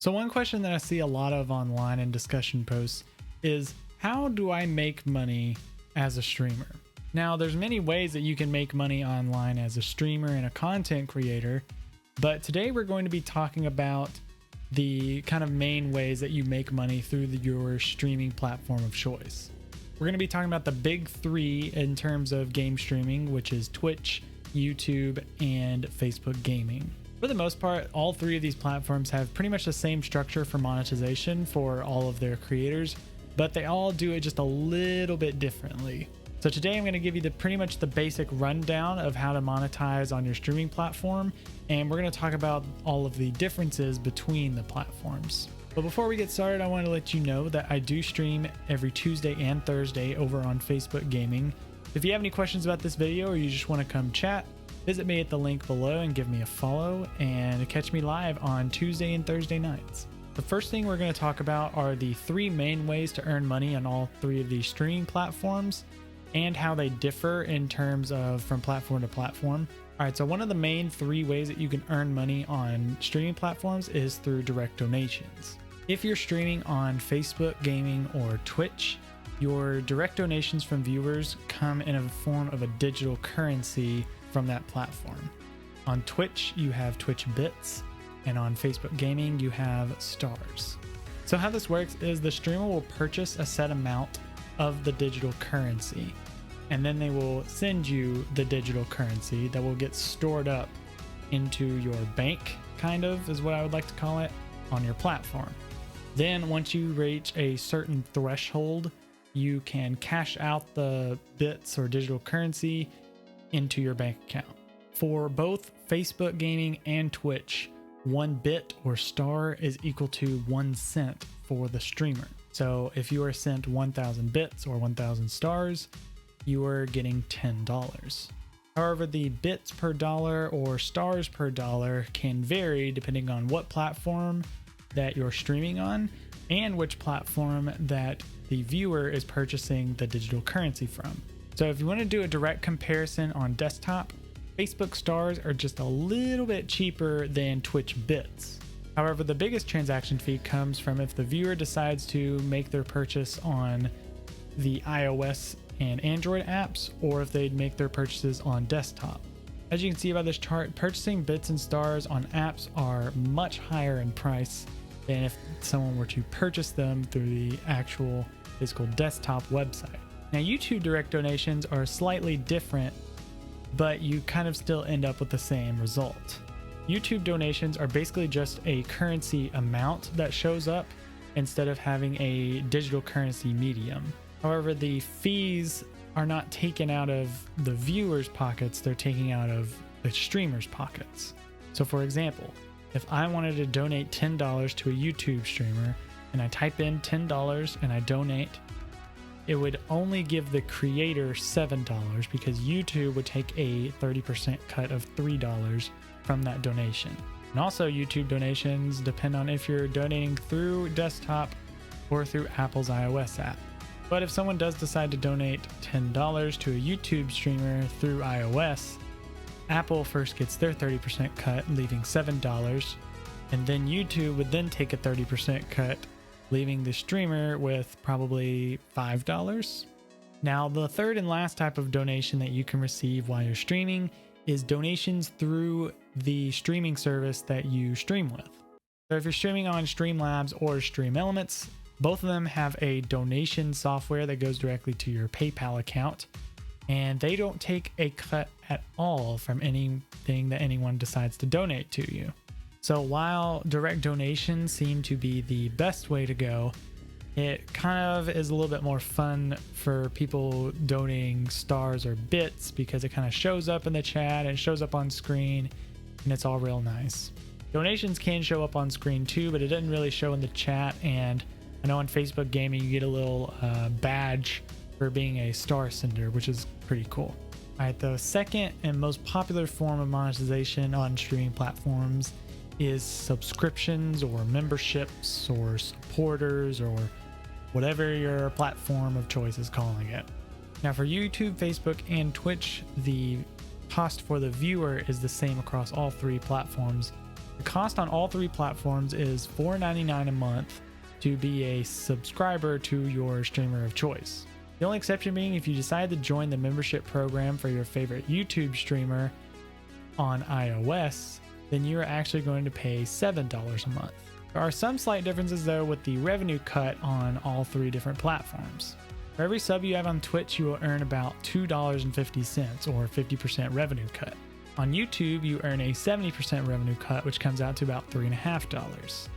So one question that I see a lot of online in discussion posts is, how do I make money as a streamer? Now, there's many ways that you can make money online as a streamer and a content creator, but today we're going to be talking about the kind of main ways that you make money through your streaming platform of choice. We're going to be talking about the big three in terms of game streaming, which is Twitch, YouTube, and Facebook gaming. For the most part, all three of these platforms have pretty much the same structure for monetization for all of their creators, but they all do it just a little bit differently. So today I'm going to give you pretty much the basic rundown of how to monetize on your streaming platform, and we're going to talk about all of the differences between the platforms. But before we get started, I want to let you know that I do stream every Tuesday and Thursday over on Facebook Gaming. If you have any questions about this video or you just want to come chat, visit me at the link below and give me a follow, and catch me live on Tuesday and Thursday nights. The first thing we're going to talk about are the three main ways to earn money on all three of these streaming platforms and how they differ in terms of from platform to platform. All right, so one of the main three ways that you can earn money on streaming platforms is through direct donations. If you're streaming on Facebook Gaming or Twitch, your direct donations from viewers come in a form of a digital currency from that platform. On Twitch, you have Twitch bits, and on Facebook Gaming, you have stars. So how this works is the streamer will purchase a set amount of the digital currency, and then they will send you the digital currency that will get stored up into your bank, kind of is what I would like to call it, on your platform. Then once you reach a certain threshold, you can cash out the bits or digital currency into your bank account. For both Facebook Gaming and Twitch, 1 bit or star is equal to 1 cent for the streamer. So if you are sent 1,000 bits or 1,000 stars, you are getting $10. However, the bits per dollar or stars per dollar can vary depending on what platform that you're streaming on and which platform that the viewer is purchasing the digital currency from. So if you want to do a direct comparison on desktop, Facebook stars are just a little bit cheaper than Twitch bits. However, the biggest transaction fee comes from if the viewer decides to make their purchase on the iOS and Android apps, or if they'd make their purchases on desktop. As you can see by this chart, purchasing bits and stars on apps are much higher in price than if someone were to purchase them through the actual physical desktop website. Now, YouTube direct donations are slightly different, but you kind of still end up with the same result. YouTube donations are basically just a currency amount that shows up instead of having a digital currency medium. However, the fees are not taken out of the viewer's pockets, they're taken out of the streamer's pockets. So for example, if I wanted to donate $10 to a YouTube streamer and I type in $10 and I donate, it would only give the creator $7 because YouTube would take a 30% cut of $3 from that donation. And also, YouTube donations depend on if you're donating through desktop or through Apple's iOS app. But if someone does decide to donate $10 to a YouTube streamer through iOS, Apple first gets their 30% cut, leaving $7, and then YouTube would then take a 30% cut, leaving the streamer with probably $5. Now, the third and last type of donation that you can receive while you're streaming is donations through the streaming service that you stream with. So if you're streaming on Streamlabs or Stream Elements, both of them have a donation software that goes directly to your PayPal account, and they don't take a cut at all from anything that anyone decides to donate to you. So while direct donations seem to be the best way to go, it kind of is a little bit more fun for people donating stars or bits because it kind of shows up in the chat and it shows up on screen and it's all real nice. Donations can show up on screen too, but it doesn't really show in the chat, and I know on Facebook Gaming you get a little badge for being a star sender, which is pretty cool. All right, the second and most popular form of monetization on streaming platforms is subscriptions or memberships or supporters or whatever your platform of choice is calling it. Now for YouTube, Facebook, and Twitch, the cost for the viewer is the same across all three platforms, The cost on all three platforms is $4.99 a month to be a subscriber to your streamer of choice. The only exception being if you decide to join the membership program for your favorite YouTube streamer on iOS, then you're actually going to pay $7 a month. There are some slight differences though with the revenue cut on all three different platforms. For every sub you have on Twitch, you will earn about $2.50 or 50% revenue cut. On YouTube, you earn a 70% revenue cut, which comes out to about $3.50.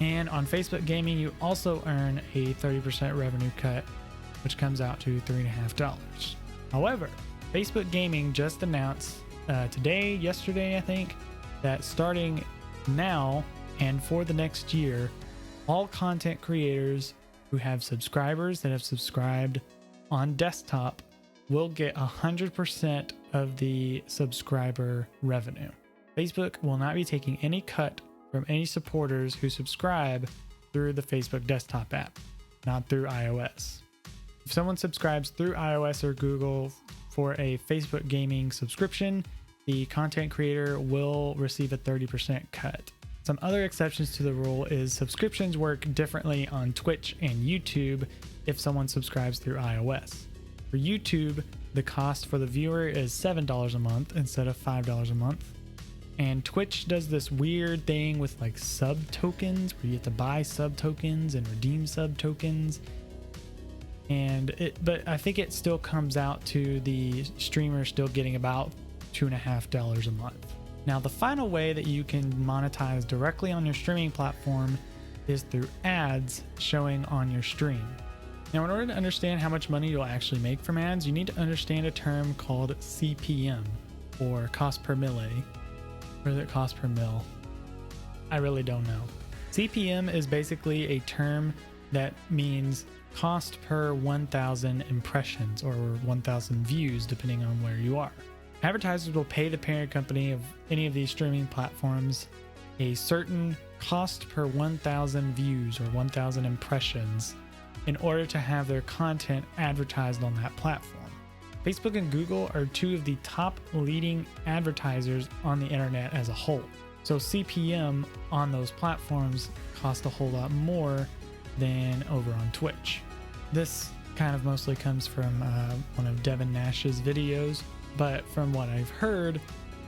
And on Facebook Gaming, you also earn a 30% revenue cut, which comes out to $3.50. However, Facebook Gaming just announced yesterday, I think, that starting now and for the next year, all content creators who have subscribers that have subscribed on desktop will get 100% of the subscriber revenue. Facebook will not be taking any cut from any supporters who subscribe through the Facebook desktop app, not through iOS. If someone subscribes through iOS or Google for a Facebook Gaming subscription, the content creator will receive a 30% cut. Some other exceptions to the rule is subscriptions work differently on Twitch and YouTube if someone subscribes through iOS. For YouTube, the cost for the viewer is $7 a month instead of $5 a month. And Twitch does this weird thing with like sub tokens where you have to buy sub tokens and redeem sub tokens. But I think it still comes out to the streamer still getting about $2.50 a month. Now, the final way that you can monetize directly on your streaming platform is through ads showing on your stream. Now, in order to understand how much money you'll actually make from ads, you need to understand a term called CPM, or cost per mille. Or is it cost per mil? I really don't know. CPM is basically a term that means cost per 1,000 impressions or 1,000 views, depending on where you are. Advertisers will pay the parent company of any of these streaming platforms a certain cost per 1,000 views or 1,000 impressions in order to have their content advertised on that platform. Facebook and Google are two of the top leading advertisers on the internet as a whole. So CPM on those platforms cost a whole lot more than over on Twitch. This kind of mostly comes from one of Devin Nash's videos, but from what I've heard,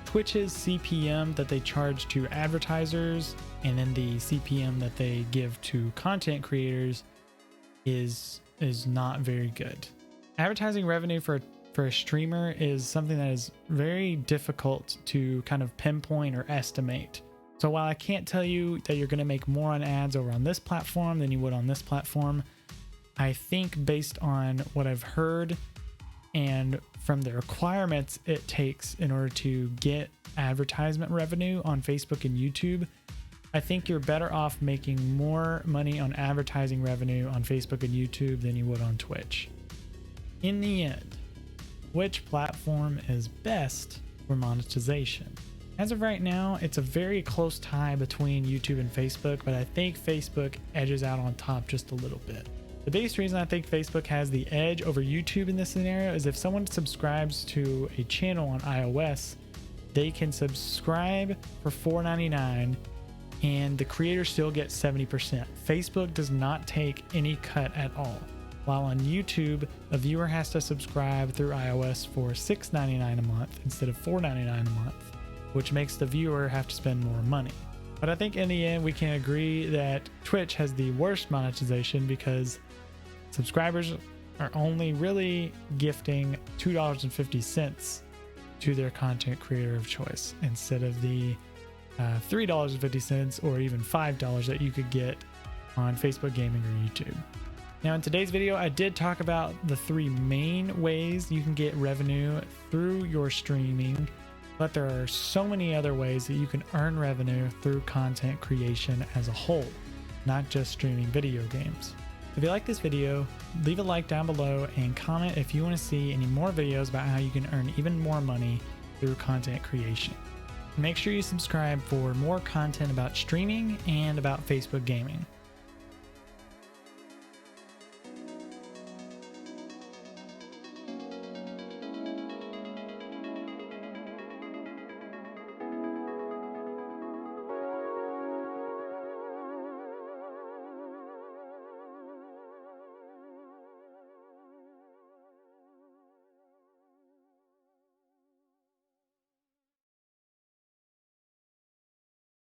Twitch's CPM that they charge to advertisers and then the CPM that they give to content creators is not very good. Advertising revenue for a streamer is something that is very difficult to kind of pinpoint or estimate. So while I can't tell you that you're going to make more on ads over on this platform than you would on this platform, I think based on what I've heard and from the requirements it takes in order to get advertisement revenue on Facebook and YouTube, I think you're better off making more money on advertising revenue on Facebook and YouTube than you would on Twitch. In the end, which platform is best for monetization? As of right now, it's a very close tie between YouTube and Facebook, but I think Facebook edges out on top just a little bit. The biggest reason I think Facebook has the edge over YouTube in this scenario is if someone subscribes to a channel on iOS, they can subscribe for $4.99 and the creator still gets 70%. Facebook does not take any cut at all. While on YouTube, a viewer has to subscribe through iOS for $6.99 a month instead of $4.99 a month, which makes the viewer have to spend more money. But I think in the end, we can agree that Twitch has the worst monetization because subscribers are only really gifting $2.50 to their content creator of choice instead of the $3.50 or even $5 that you could get on Facebook Gaming or YouTube. Now in today's video, I did talk about the three main ways you can get revenue through your streaming, but there are so many other ways that you can earn revenue through content creation as a whole, not just streaming video games. If you like this video, leave a like down below and comment if you want to see any more videos about how you can earn even more money through content creation. Make sure you subscribe for more content about streaming and about Facebook gaming.